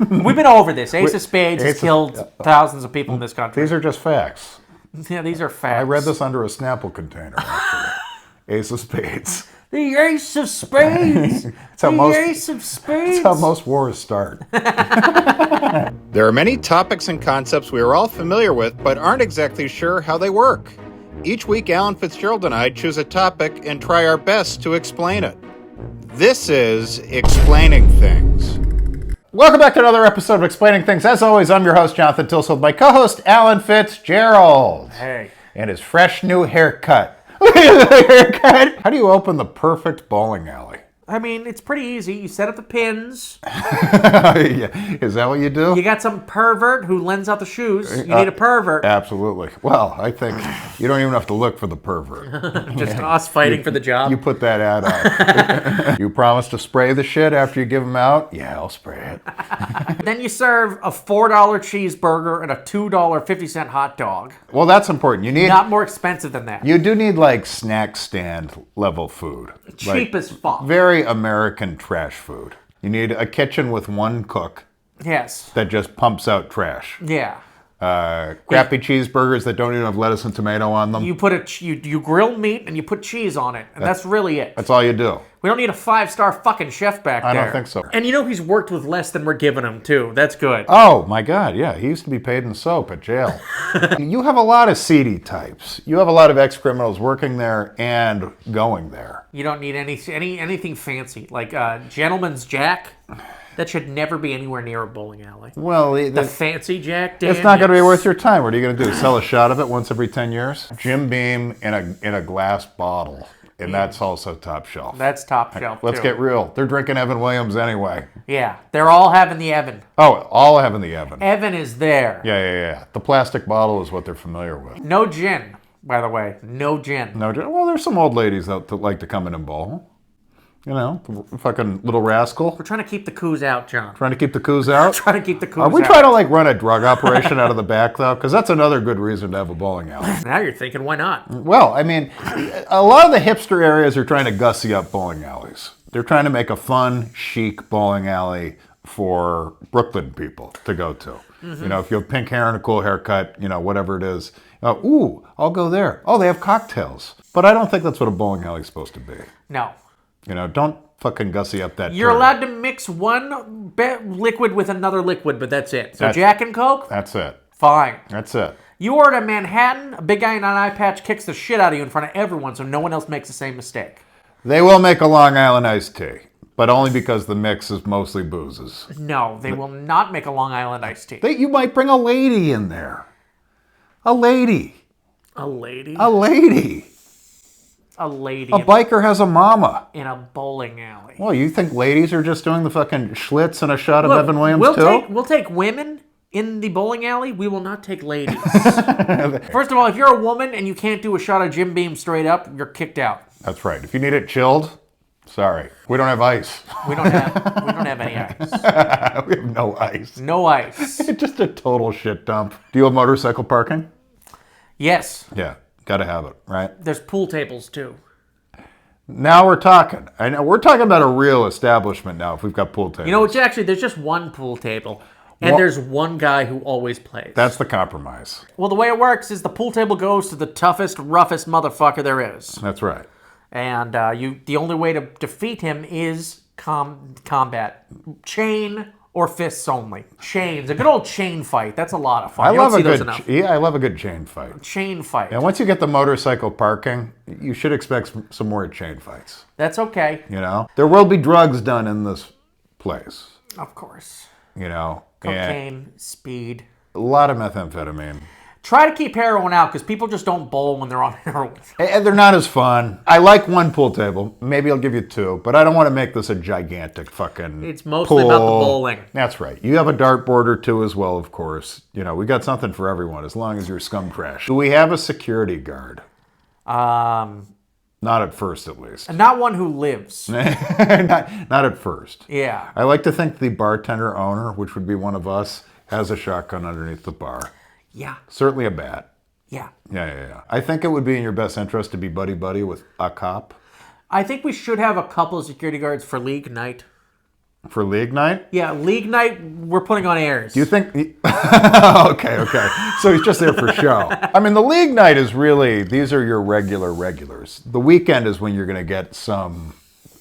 We've been over this. Ace of Spades has killed thousands of people in this country. These are just facts. Yeah, these are facts. I read this under a Snapple container, actually. Ace of Spades. The Ace of Spades. Ace of Spades. That's how most wars start. There are many topics and concepts we are all familiar with, but aren't exactly sure how they work. Each week, Alan Fitzgerald and I choose a topic and try our best to explain it. This is Explaining Things. Welcome back to another episode of Explaining Things. As always, I'm your host, Jonathan Tilsel, with my co-host, Alan Fitzgerald. Hey. And his fresh new haircut. Look at the haircut. How do you open the perfect bowling alley? I mean, it's pretty easy. You set up the pins. Yeah. Is that what you do? You got some pervert who lends out the shoes. You need a pervert. Absolutely. Well, I think you don't even have to look for the pervert. Just us fighting for the job. You put that ad out. You promise to spray the shit after you give them out? Yeah, I'll spray it. Then you serve a $4 cheeseburger and a $2.50 hot dog. Well, that's important. You need Not more expensive than that. You do need like snack stand level food. Cheap as fuck. Very American trash food. You need a kitchen with one cook Yes. that just pumps out trash. Yeah. Crappy cheeseburgers that don't even have lettuce and tomato on them. You put you grill meat and you put cheese on it, and that's really it. That's all you do. We don't need a 5-star fucking chef back there. I don't think so. And you know he's worked with less than we're giving him too. That's good. Oh my God, yeah. He used to be paid in soap at jail. You have a lot of seedy types. You have a lot of ex-criminals working there and going there. You don't need anything fancy like Gentleman's Jack. That should never be anywhere near a bowling alley. Well, The fancy Jack Daniels. it's not going to be worth your time. What are you going to do? Sell a shot of it once every 10 years? Jim Beam in a glass bottle. And that's also top shelf. That's top shelf. Let's too. get real. They're drinking Evan Williams anyway. Yeah, they're all having the Evan. Oh, all having the Evan. Evan is there. Yeah. The plastic bottle is what they're familiar with. No gin, by the way. No gin. No, well, there's some old ladies that like to come in and bowl. You know, fucking little rascal. We're trying to keep the coos out, John. Trying to keep the coos out. Trying to keep the coos Are we out. trying to like run a drug operation out of the back though? Because that's another good reason to have a bowling alley. Now you're thinking, why not? Well, I mean, a lot of the hipster areas are trying to gussy up bowling alleys. They're trying to make a fun, chic bowling alley for Brooklyn people to go to. You know, if you have pink hair and a cool haircut, you know, whatever it is. Ooh, I'll go there. Oh, they have cocktails. But I don't think that's what a bowling alley is supposed to be. No. You know, don't fucking gussy up that You're turd. allowed to mix one liquid with another liquid, but that's it. So That's- Jack and Coke? That's it. Fine. That's it. You order a Manhattan, a big guy in an eye patch kicks the shit out of you in front of everyone so no one else makes the same mistake. They will make a Long Island iced tea, but only because the mix is mostly boozes. No, they will not make a Long Island iced tea. You might bring a lady in there. A lady. A lady? A lady. A lady A biker has a mama. in a bowling alley. Well, you think ladies are just doing the fucking Schlitz and a shot of Look, Evan Williams we'll too? we'll take women in the bowling alley. We will not take ladies. First of all, if you're a woman and you can't do a shot of Jim Beam straight up, you're kicked out. That's right. If you need it chilled, sorry. We don't have ice. We don't have any ice. We have no ice. No ice. It's just a total shit dump. Do you have motorcycle parking? Yes. Yeah, gotta have it, right? There's pool tables too. Now we're talking. I know we're talking about a real establishment now. If we've got pool tables, You know, it's actually there's just one pool table, and What? there's one guy who always plays. that's the compromise. Well, the way it works is the pool table goes to the toughest, roughest motherfucker there is, That's right. and the only way to defeat him is combat, chain or fists only. Chains, a good old chain fight. That's a lot of fun. You don't see those enough. I love a good chain fight. Chain fight. And once you get the motorcycle parking, you should expect some more chain fights. That's okay, You know, there will be drugs done in this place. of course. You know, and Cocaine, speed. a lot of methamphetamine. Try to keep heroin out because people just don't bowl when they're on heroin. And they're not as fun. I like one pool table. Maybe I'll give you two, but I don't want to make this a gigantic fucking It's mostly about the pool. bowling. That's right. You have a dartboard or two as well, of course. You know, we got something for everyone as long as you're scum trash. Do we have a security guard? Not at first, at least. Not one who lives. not at first. Yeah. I like to think the bartender owner, which would be one of us, has a shotgun underneath the bar. Yeah. Certainly a bat. Yeah. Yeah. I think it would be in your best interest to be buddy-buddy with a cop. I think we should have a couple of security guards for league night. For league night? Yeah, league night, we're putting on airs. Do you think... Okay. So he's just there for show. I mean, the league night is really... These are your regulars. The weekend is when you're going to get some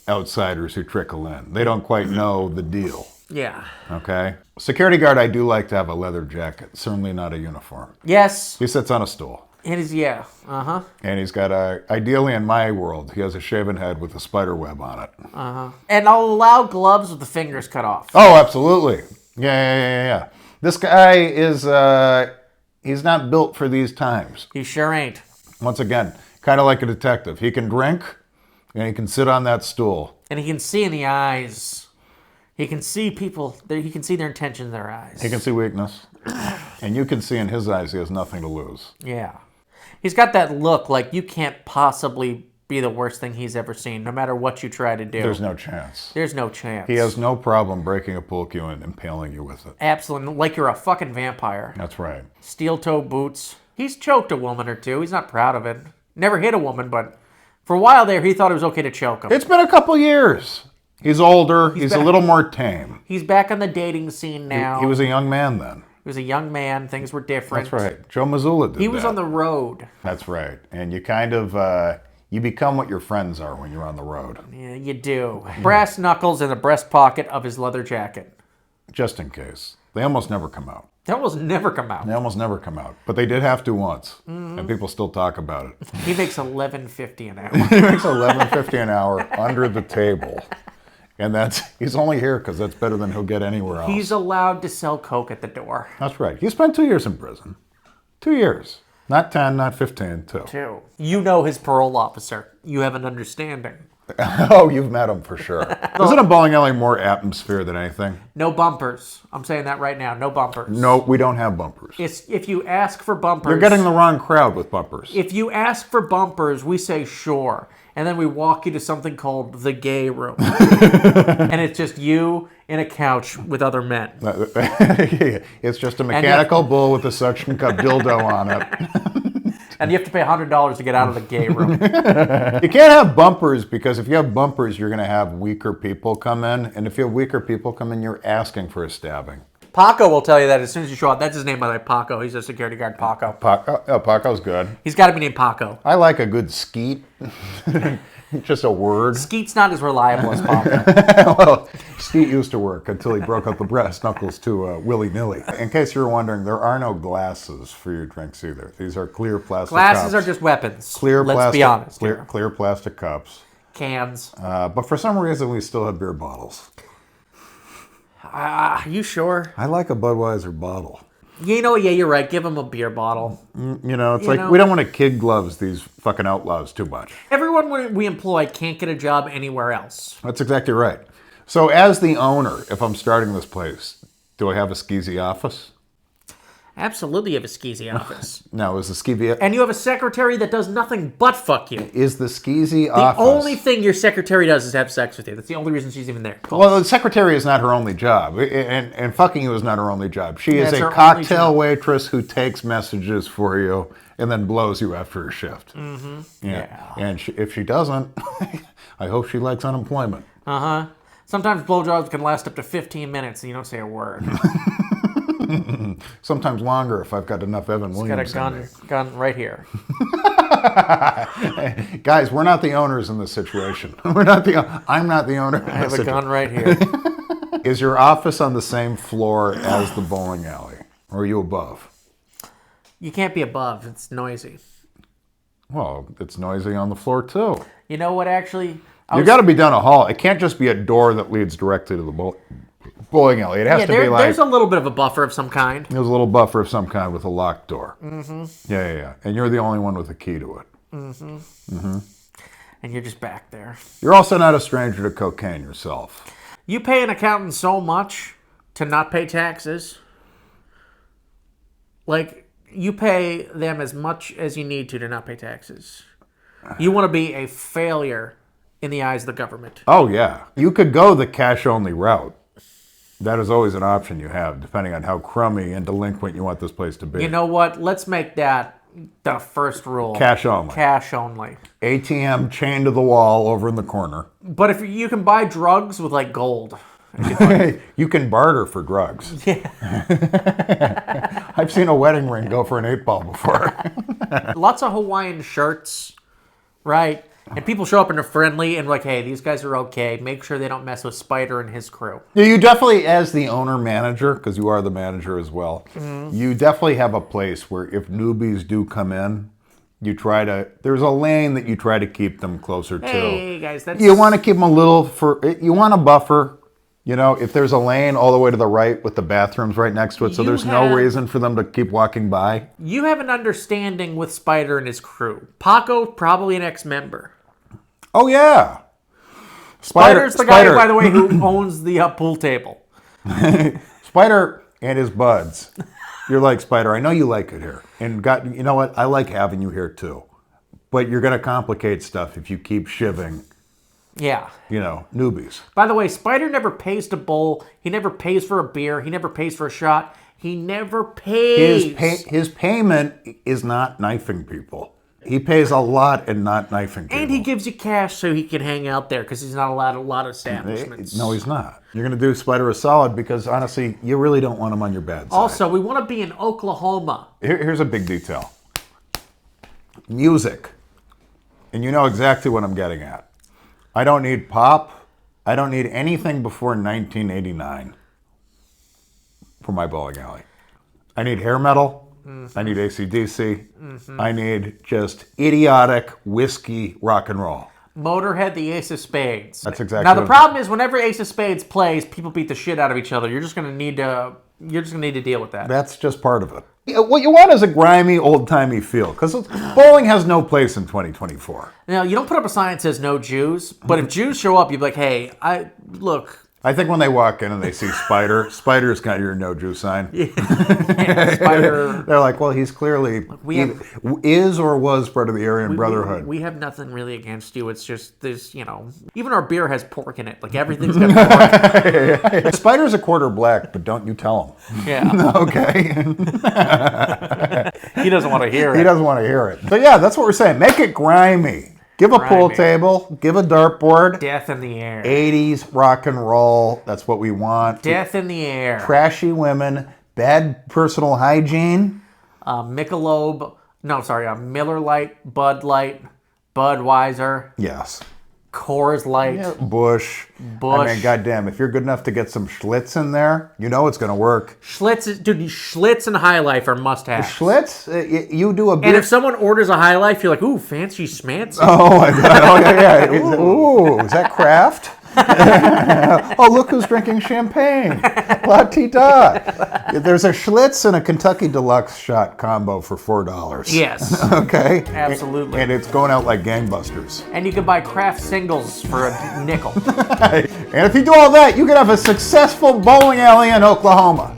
outsiders who trickle in. They don't quite know the deal. Yeah. Okay? Security guard, I do like to have a leather jacket. Certainly not a uniform. Yes. He sits on a stool. It is, yeah. Uh-huh. And he's got ideally in my world, he has a shaven head with a spider web on it. Uh-huh. And I'll allow gloves with the fingers cut off. Oh, absolutely. Yeah. This guy is, he's not built for these times. He sure ain't. Once again, kind of like a detective. He can drink and he can sit on that stool. And he can see in the eyes. He can see people. He can see their intention in their eyes. He can see weakness. And you can see in his eyes he has nothing to lose. Yeah. He's got that look like you can't possibly be the worst thing he's ever seen, no matter what you try to do. There's no chance. There's no chance. He has no problem breaking a pool cue and impaling you with it. Absolutely. Like you're a fucking vampire. That's right. Steel toe boots. He's choked a woman or two. He's not proud of it. Never hit a woman, but for a while there, he thought it was okay to choke him. It's been a couple years. He's older. He's a little more tame. He's back on the dating scene now. He was a young man then. He was a young man. Things were different. That's right. Joe Mazzulla did that. He was on the road. That's right. And you kind of, you become what your friends are when you're on the road. Yeah, you do. Brass knuckles in the breast pocket of his leather jacket. Just in case. They almost never come out. They almost never come out. They almost never come out. But they did have to once. And people still talk about it. He makes $11.50 an hour. He makes $11.50 an hour under the table. And he's only here because that's better than he'll get anywhere else. He's allowed to sell coke at the door. That's right. He spent 2 years in prison. 2 years. Not 10, not 15, 2. You know his parole officer. You have an understanding. Oh, you've met him for sure. Isn't a bowling alley more atmosphere than anything? No bumpers. I'm saying that right now. No bumpers. No, we don't have bumpers. If you ask for bumpers... You're getting the wrong crowd with bumpers. If you ask for bumpers, we say sure. And then we walk you to something called the gay room. And it's just you in a couch with other men. It's just a mechanical bull with a suction cup dildo on it. And you have to pay $100 to get out of the gay room. You can't have bumpers because if you have bumpers, you're going to have weaker people come in. And if you have weaker people come in, you're asking for a stabbing. Paco will tell you that as soon as you show up. That's his name, by the way, Paco. He's a security guard, Paco. Paco's good. He's got to be named Paco. I like a good skeet. Just a word. Skeet's not as reliable as Paco. Well, Skeet used to work until he broke up the brass knuckles to willy-nilly. In case you were wondering, there are no glasses for your drinks either. These are clear plastic Glasses cups. are just weapons. Clear Let's plastic, be honest. clear plastic cups. Cans. But for some reason, we still have beer bottles. Are you sure? I like a Budweiser bottle. You know, yeah, you're right. Give him a beer bottle. You know, it's we don't want to kid gloves these fucking outlaws too much. Everyone we employ can't get a job anywhere else. That's exactly right. So as the owner, if I'm starting this place, do I have a skeezy office? Absolutely, you have a skeezy office. No, is the skeezy... And you have a secretary that does nothing but fuck you. Is the skeezy office... The only thing your secretary does is have sex with you. That's the only reason she's even there. Well, the secretary is not her only job. And fucking you is not her only job. She is That's a her cocktail waitress who takes messages for you and then blows you after her shift. Mm-hmm. Yeah. And if she doesn't, I hope she likes unemployment. Uh-huh. Sometimes blowjobs can last up to 15 minutes and you don't say a word. Sometimes longer if I've got enough Evan Williams. Got a gun right here. Guys, we're not the owners in this situation. I'm not the owner. I have a gun right here. Is your office on the same floor as the bowling alley? Or are you above? You can't be above. It's noisy. Well, it's noisy on the floor too. You know what, actually? You got to be down a hall. It can't just be a door that leads directly to the bowling alley. It has to be like... There's a little bit of a buffer of some kind. There's a little buffer of some kind with a locked door. Mm-hmm. Yeah. And you're the only one with a key to it. Mm-hmm. Mm-hmm. And you're just back there. You're also not a stranger to cocaine yourself. You pay an accountant so much to not pay taxes. Like, you pay them as much as you need to not pay taxes. You want to be a failure in the eyes of the government. Oh, yeah. You could go the cash-only route. That is always an option you have, depending on how crummy and delinquent you want this place to be. You know what? Let's make that the first rule. Cash only. Cash only. ATM chained to the wall over in the corner. But if you can buy drugs with, like, gold. You can barter for drugs. Yeah. I've seen a wedding ring go for an 8-ball before. Lots of Hawaiian shirts, right? And people show up and they're friendly and like, hey, these guys are okay. Make sure they don't mess with Spider and his crew. Yeah, you definitely, as the owner-manager, because you are the manager as well, you definitely have a place where if newbies do come in, there's a lane that you try to keep them closer to. Hey, guys, You want to keep them you want a buffer. You know, if there's a lane all the way to the right with the bathrooms right next to it, so there's no reason for them to keep walking by. You have an understanding with Spider and his crew. Paco, probably an ex-member. Oh, yeah. Spider's the guy, by the way, who owns the pool table. Spider and his buds. You're like, Spider, I know you like it here. And you know what? I like having you here, too. But you're going to complicate stuff if you keep shivving. Yeah. Newbies. By the way, Spider never pays to bowl. He never pays for a beer. He never pays for a shot. He never pays. His payment is not knifing people. He pays a lot and not knifing people. And he gives you cash so he can hang out there because he's not allowed a lot of establishments. No, he's not. You're going to do Spider a solid because, honestly, you really don't want him on your bad side. Also, we want to be in Oklahoma. Here's a big detail. Music. And you know exactly what I'm getting at. I don't need pop. I don't need anything before 1989 for my bowling alley. I need hair metal. Mm-hmm. I need AC/DC. Mm-hmm. I need just idiotic whiskey rock and roll. Motorhead, the Ace of Spades. That's exactly. Now the problem is, whenever Ace of Spades plays, people beat the shit out of each other. You're just gonna need to deal with that. That's just part of it. What you want is a grimy, old-timey feel, because bowling has no place in 2024. Now, you don't put up a sign that says no Jews, but if Jews show up, you'd be like, hey, look. I think when they walk in and they see Spider's got your no Jew sign. Yeah, Spider. They're like, well, he's clearly is or was part of the Aryan Brotherhood. We have nothing really against you. It's just this, even our beer has pork in it. Like everything's got pork. Spider's a quarter black, but don't you tell him. Yeah. Okay. He doesn't want to hear it. He doesn't want to hear it. So yeah, that's what we're saying. Make it grimy. Give a pool table. Give a dartboard. Death in the air. 80s rock and roll. That's what we want. Death in the air. Trashy women. Bad personal hygiene. Miller Lite, Bud Light, Budweiser. Yes. Coors Light. Yeah, Bush. I mean, goddamn, if you're good enough to get some Schlitz in there, you know it's going to work. Schlitz and High Life are must-haves. Schlitz, you do a beer. And if someone orders a High Life, you're like, ooh, fancy schmancy. Oh, my God. Oh, yeah. Ooh, is that Kraft? Oh, look who's drinking champagne. La Tita. There's a Schlitz and a Kentucky Deluxe shot combo for $4. Yes. Okay? Absolutely. And it's going out like gangbusters. And you can buy Kraft singles for a nickel. And if you do all that, you can have a successful bowling alley in Oklahoma.